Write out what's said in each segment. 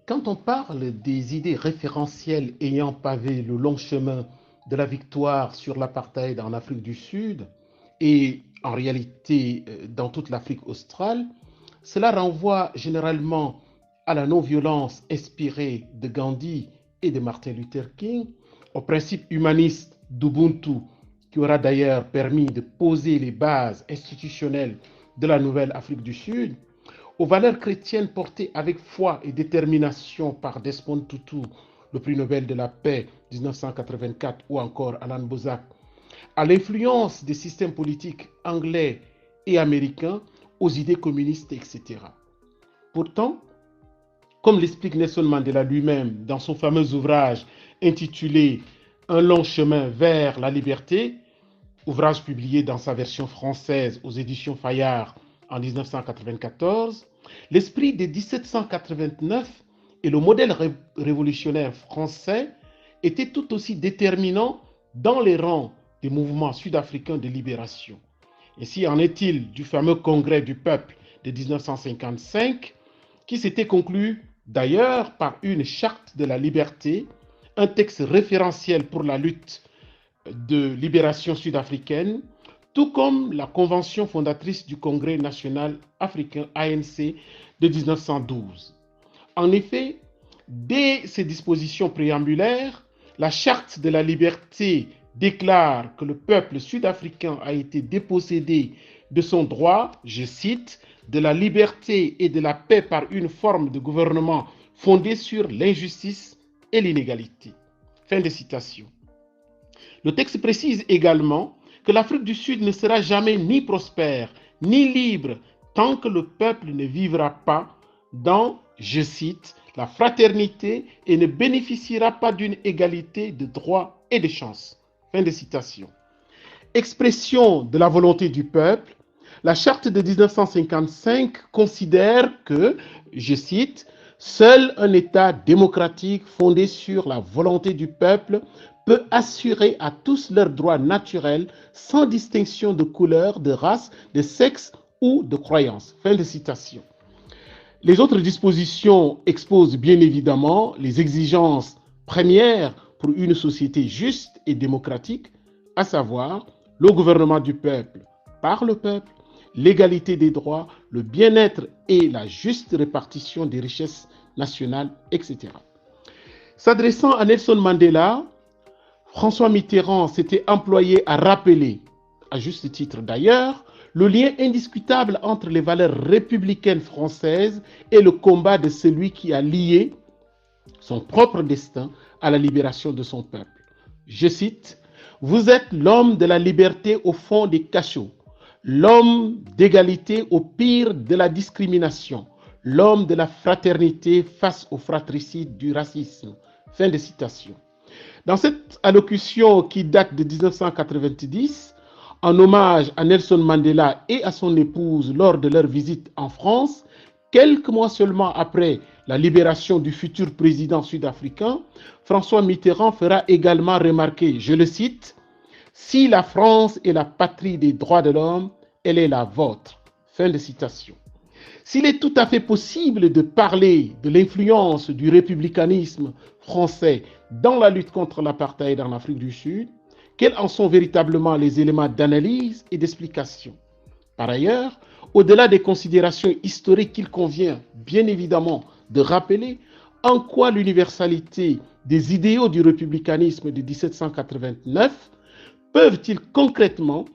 Quand on parle des idées référentielles ayant pavé le long chemin de la victoire sur l'apartheid en Afrique du Sud et en réalité dans toute l'Afrique australe, cela renvoie généralement à la non-violence inspirée de Gandhi et de Martin Luther King, au principe humaniste d'Ubuntu qui aura d'ailleurs permis de poser les bases institutionnelles de la nouvelle Afrique du Sud, aux valeurs chrétiennes portées avec foi et détermination par Desmond Tutu, le prix Nobel de la paix 1984, ou encore Alan Bozak, à l'influence des systèmes politiques anglais et américains, aux idées communistes, etc. Pourtant, comme l'explique Nelson Mandela lui-même dans son fameux ouvrage intitulé Un long chemin vers la liberté, ouvrage publié dans sa version française aux éditions Fayard en 1994, l'esprit de 1789 et le modèle révolutionnaire français étaient tout aussi déterminants dans les rangs des mouvements sud-africains de libération. Ainsi en est-il du fameux congrès du peuple de 1955, qui s'était conclu d'ailleurs par une charte de la liberté, un texte référentiel pour la lutte de libération sud-africaine, tout comme la convention fondatrice du Congrès national africain ANC de 1912. En effet, dès ces dispositions préambulaires, la charte de la liberté déclare que le peuple sud-africain a été dépossédé de son droit, je cite, de la liberté et de la paix par une forme de gouvernement fondée sur l'injustice et l'inégalité. Fin de citation. Le texte précise également que l'Afrique du Sud ne sera jamais ni prospère ni libre tant que le peuple ne vivra pas dans, je cite, la fraternité et ne bénéficiera pas d'une égalité de droits et de chances. Fin de citation. Expression de la volonté du peuple, la charte de 1955 considère que, je cite, seul un État démocratique fondé sur la volonté du peuple peut assurer à tous leurs droits naturels sans distinction de couleur, de race, de sexe ou de croyance. Fin de citation. Les autres dispositions exposent bien évidemment les exigences premières pour une société juste et démocratique, à savoir le gouvernement du peuple par le peuple, l'égalité des droits, le bien-être et la juste répartition des richesses nationales, etc. S'adressant à Nelson Mandela, François Mitterrand s'était employé à rappeler, à juste titre d'ailleurs, le lien indiscutable entre les valeurs républicaines françaises et le combat de celui qui a lié son propre destin à la libération de son peuple. Je cite, « Vous êtes l'homme de la liberté au fond des cachots, l'homme d'égalité au pire de la discrimination, l'homme de la fraternité face au fratricide du racisme. » Fin de citation. Dans cette allocution qui date de 1990, en hommage à Nelson Mandela et à son épouse lors de leur visite en France, quelques mois seulement après la libération du futur président sud-africain, François Mitterrand fera également remarquer, je le cite, « Si la France est la patrie des droits de l'homme, elle est la vôtre. » Fin de citation. S'il est tout à fait possible de parler de l'influence du républicanisme français dans la lutte contre l'apartheid en Afrique du Sud, quels en sont véritablement les éléments d'analyse et d'explication? Par ailleurs, au-delà des considérations historiques qu'il convient bien évidemment de rappeler, en quoi l'universalité des idéaux du républicanisme de 1789 peuvent-ils concrètement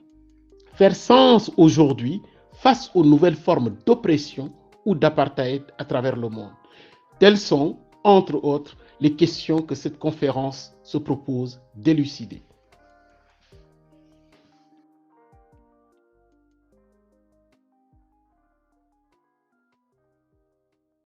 faire sens aujourd'hui face aux nouvelles formes d'oppression ou d'apartheid à travers le monde? Telles sont, entre autres, les questions que cette conférence se propose d'élucider.